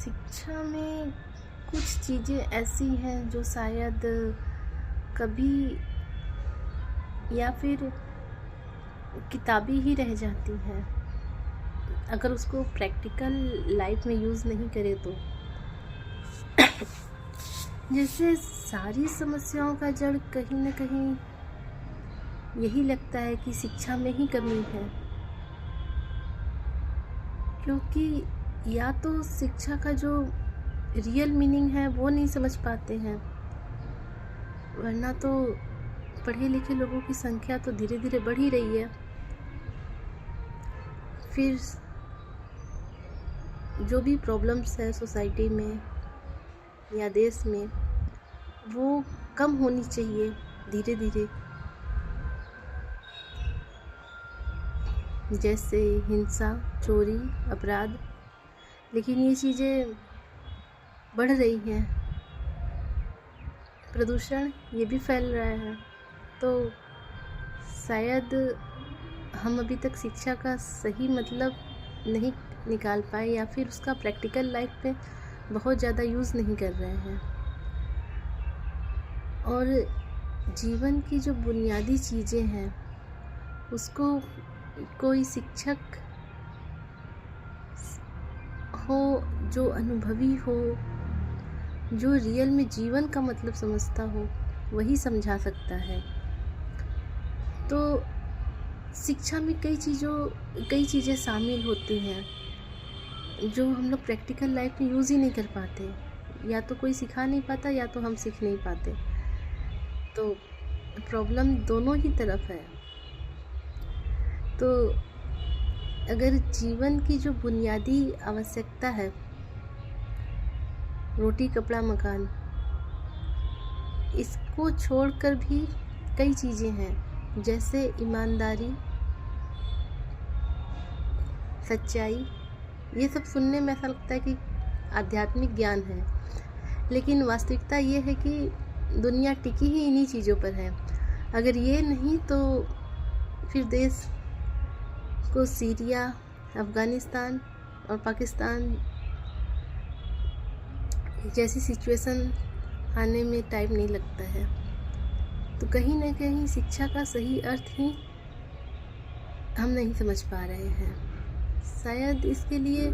शिक्षा में कुछ चीज़ें ऐसी हैं जो शायद कभी या फिर किताबी ही रह जाती हैं, अगर उसको प्रैक्टिकल लाइफ में यूज़ नहीं करें तो। जैसे सारी समस्याओं का जड़ कहीं ना कहीं यही लगता है कि शिक्षा में ही कमी है, क्योंकि या तो शिक्षा का जो रियल मीनिंग है वो नहीं समझ पाते हैं, वरना तो पढ़े लिखे लोगों की संख्या तो धीरे धीरे बढ़ ही रही है। फिर जो भी प्रॉब्लम्स है सोसाइटी में या देश में, वो कम होनी चाहिए धीरे धीरे। जैसे हिंसा, चोरी, अपराध, लेकिन ये चीज़ें बढ़ रही हैं। प्रदूषण ये भी फैल रहा है। तो शायद हम अभी तक शिक्षा का सही मतलब नहीं निकाल पाए, या फिर उसका प्रैक्टिकल लाइफ में बहुत ज़्यादा यूज़ नहीं कर रहे हैं। और जीवन की जो बुनियादी चीज़ें हैं उसको कोई शिक्षक हो जो अनुभवी हो, जो रियल में जीवन का मतलब समझता हो, वही समझा सकता है। तो शिक्षा में कई चीज़ें शामिल होती हैं जो हम लोग प्रैक्टिकल लाइफ में यूज़ ही नहीं कर पाते। या तो कोई सिखा नहीं पाता या तो हम सीख नहीं पाते। तो प्रॉब्लम दोनों ही तरफ है। तो अगर जीवन की जो बुनियादी आवश्यकता है, रोटी कपड़ा मकान, इसको छोड़कर भी कई चीज़ें हैं, जैसे ईमानदारी, सच्चाई। ये सब सुनने में ऐसा लगता है कि आध्यात्मिक ज्ञान है, लेकिन वास्तविकता ये है कि दुनिया टिकी ही इन्हीं चीज़ों पर है। अगर ये नहीं तो फिर देश को सीरिया, अफ़गानिस्तान और पाकिस्तान जैसी सिचुएशन आने में टाइम नहीं लगता है। तो कहीं ना कहीं शिक्षा का सही अर्थ ही हम नहीं समझ पा रहे हैं। शायद इसके लिए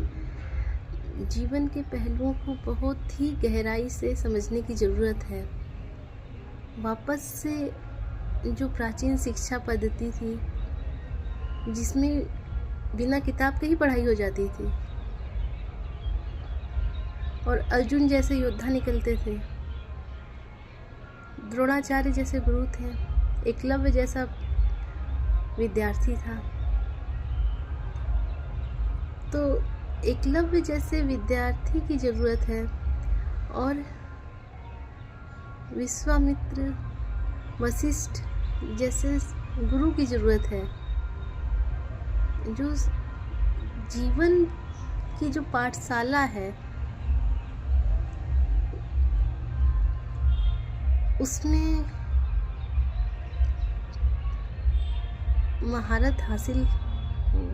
जीवन के पहलुओं को बहुत ही गहराई से समझने की ज़रूरत है। वापस से जो प्राचीन शिक्षा पद्धति थी, जिसमें बिना किताब के ही पढ़ाई हो जाती थी और अर्जुन जैसे योद्धा निकलते थे, द्रोणाचार्य जैसे गुरु थे, एकलव्य जैसा विद्यार्थी था। तो एकलव्य जैसे विद्यार्थी की ज़रूरत है और विश्वामित्र, वशिष्ठ जैसे गुरु की ज़रूरत है, जो जीवन की जो पाठशाला है उसमें महारत हासिल हो।